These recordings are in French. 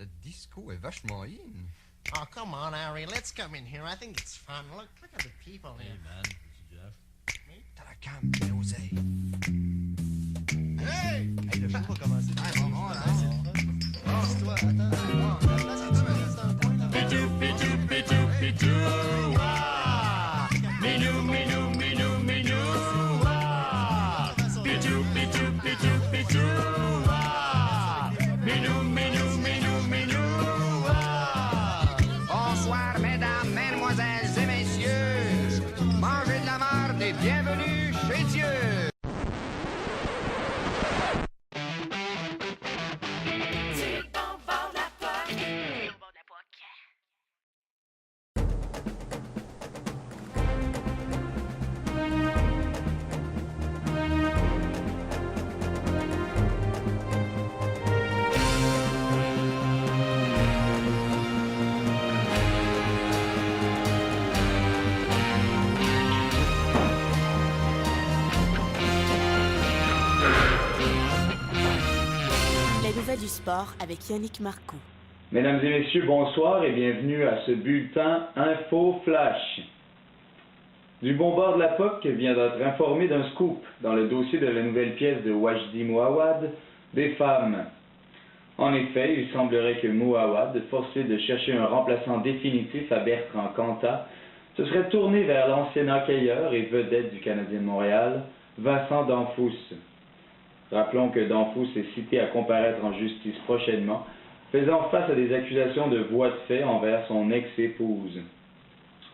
Le disco est vachement in. Oh, come on, Harry. Let's come in here. I think it's fun. Look at the people here. Hey, man. C'est Jeff. T'as la cam, t'es osé. Hey! Hey, le show va commencer. Ah, bon, bon, là. C'est toi. Attends, un point, là. Pitou, pitou, pitou, pitou. Ah! Minou, minou, minou, minou. Ah! Pitou, pitou, pitou, pitou. Ah! Minou, minou, minou, minou. Ah! Bonsoir, mesdames, mesdemoiselles et messieurs. Mangez de la marde et bienvenue chez Dieu. Les nouvelles du sport avec Yannick Marcoux. Mesdames et messieurs, bonsoir et bienvenue à ce bulletin Info Flash. Du bon bord de la POC vient d'être informé d'un scoop dans le dossier de la nouvelle pièce de Wajdi Mouawad, Des femmes. En effet, il semblerait que Mouawad, forcé de chercher un remplaçant définitif à Bertrand Cantat, se serait tourné vers l'ancien hockeyeur et vedette du Canadien de Montréal, Vincent Danfous. Rappelons que Danfous est cité à comparaître en justice prochainement, faisant face à des accusations de voies de fait envers son ex-épouse.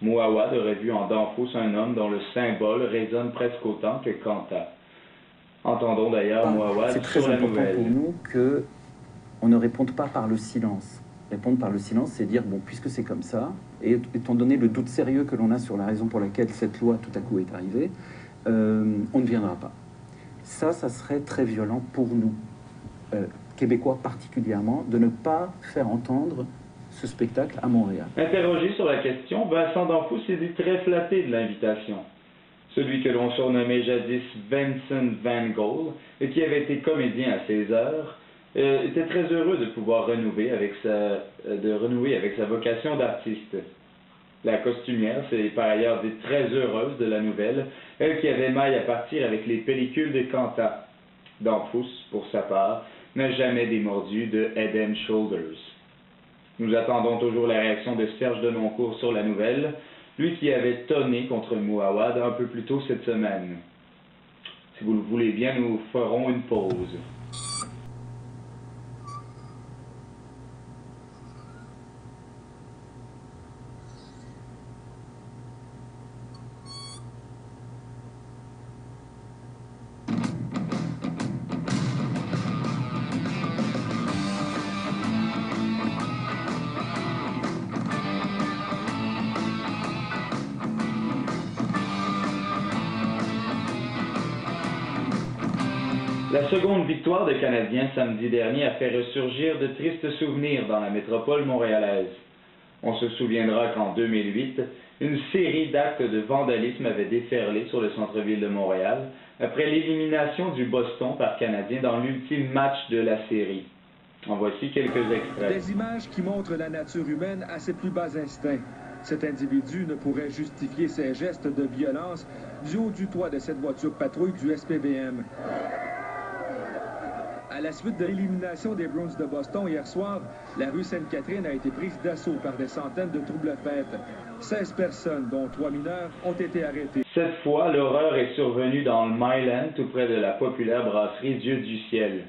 Mouawad aurait vu en Danfous un homme dont le symbole résonne presque autant que Cantat. Entendons d'ailleurs Mouawad C'est très sur la important nouvelle. pour nous qu'on ne réponde pas par le silence. Répondre par le silence, c'est dire, bon, puisque c'est comme ça, et étant donné le doute sérieux que l'on a sur la raison pour laquelle cette loi tout à coup est arrivée, on ne viendra pas. Ça serait très violent pour nous, Québécois particulièrement, de ne pas faire entendre ce spectacle à Montréal. Interrogé sur la question, Vincent Danfous s'est dit très flatté de l'invitation. Celui que l'on surnommait jadis Vincent Van Gogh et qui avait été comédien à 16 heures, était très heureux de pouvoir renouer avec sa vocation d'artiste. La costumière s'est par ailleurs dite très heureuse de la nouvelle, elle qui avait maille à partir avec les pellicules de Cantat. Danfous, pour sa part, n'a jamais démordu de Head and Shoulders. Nous attendons toujours la réaction de Serge Denoncourt sur la nouvelle, lui qui avait tonné contre Mouawad un peu plus tôt cette semaine. Si vous le voulez bien, nous ferons une pause. La seconde victoire des Canadiens samedi dernier a fait ressurgir de tristes souvenirs dans la métropole montréalaise. On se souviendra qu'en 2008, une série d'actes de vandalisme avait déferlé sur le centre-ville de Montréal après l'élimination du Boston par Canadien dans l'ultime match de la série. En voici quelques extraits. Des images qui montrent la nature humaine à ses plus bas instincts. Cet individu ne pourrait justifier ses gestes de violence du haut du toit de cette voiture patrouille du SPVM. À la suite de l'élimination des Bruins de Boston hier soir, la rue Sainte-Catherine a été prise d'assaut par des centaines de troubles-fêtes. 16 personnes, dont 3 mineurs, ont été arrêtées. Cette fois, l'horreur est survenue dans le Myland, tout près de la populaire brasserie Dieu du ciel.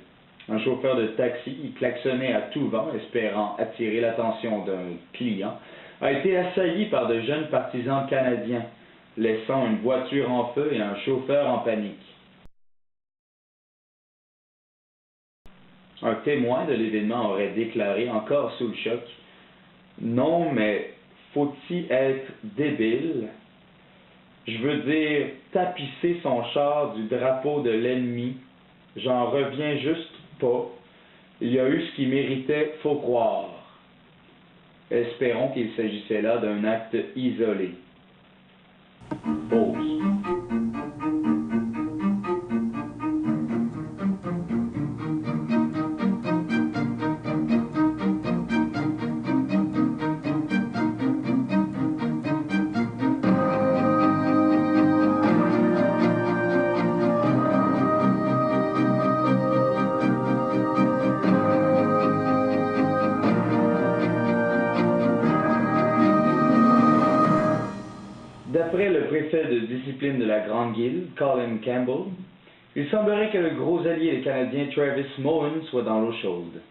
Un chauffeur de taxi qui klaxonnait à tout vent, espérant attirer l'attention d'un client, a été assailli par de jeunes partisans canadiens, laissant une voiture en feu et un chauffeur en panique. Un témoin de l'événement aurait déclaré, encore sous le choc, « Non, mais faut-il être débile? Je veux dire, tapisser son char du drapeau de l'ennemi, j'en reviens juste pas. Il y a eu ce qui méritait, faut croire. » Espérons qu'il s'agissait là d'un acte isolé. Pause. préfet de discipline de la Grande Guilde, Colin Campbell, il semblerait que le gros allié des Canadiens Travis Moen soit dans l'eau chaude.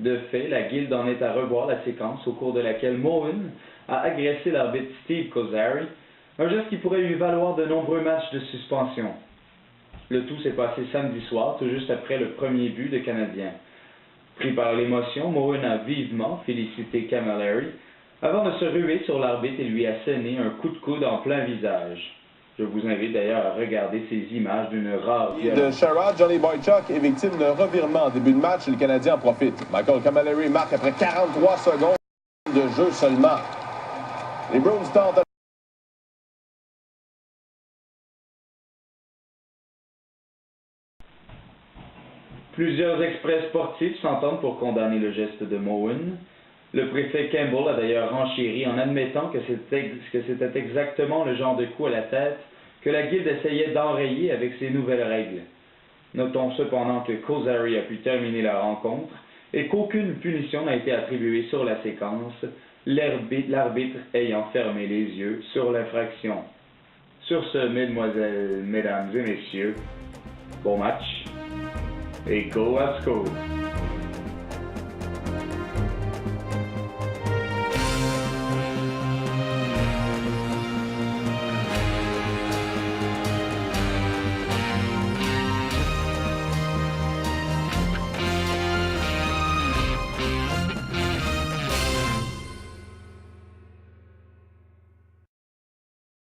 De fait, la Guilde en est à revoir la séquence au cours de laquelle Moen a agressé l'arbitre Steve Kozari, un geste qui pourrait lui valoir de nombreux matchs de suspension. Le tout s'est passé samedi soir, tout juste après le premier but des Canadiens. Pris par l'émotion, Moen a vivement félicité Camilleri avant de se ruer sur l'arbitre et lui asséner un coup de coude en plein visage. Je vous invite d'ailleurs à regarder ces images d'une rare violence. De Sherrod, Johnny Boychuk est victime d'un revirement en début de match et le Canadien en profite. Michael Camilleri marque après 43 secondes de jeu seulement. Les Bruins tentent Plusieurs experts sportifs s'entendent pour condamner le geste de Moen. Le préfet Campbell a d'ailleurs renchéri en admettant que c'était exactement le genre de coup à la tête que la Guilde essayait d'enrayer avec ses nouvelles règles. Notons cependant que Kozari a pu terminer la rencontre et qu'aucune punition n'a été attribuée sur la séquence, l'arbitre ayant fermé les yeux sur l'infraction. Sur ce, mesdemoiselles, mesdames et messieurs, bon match et go à score!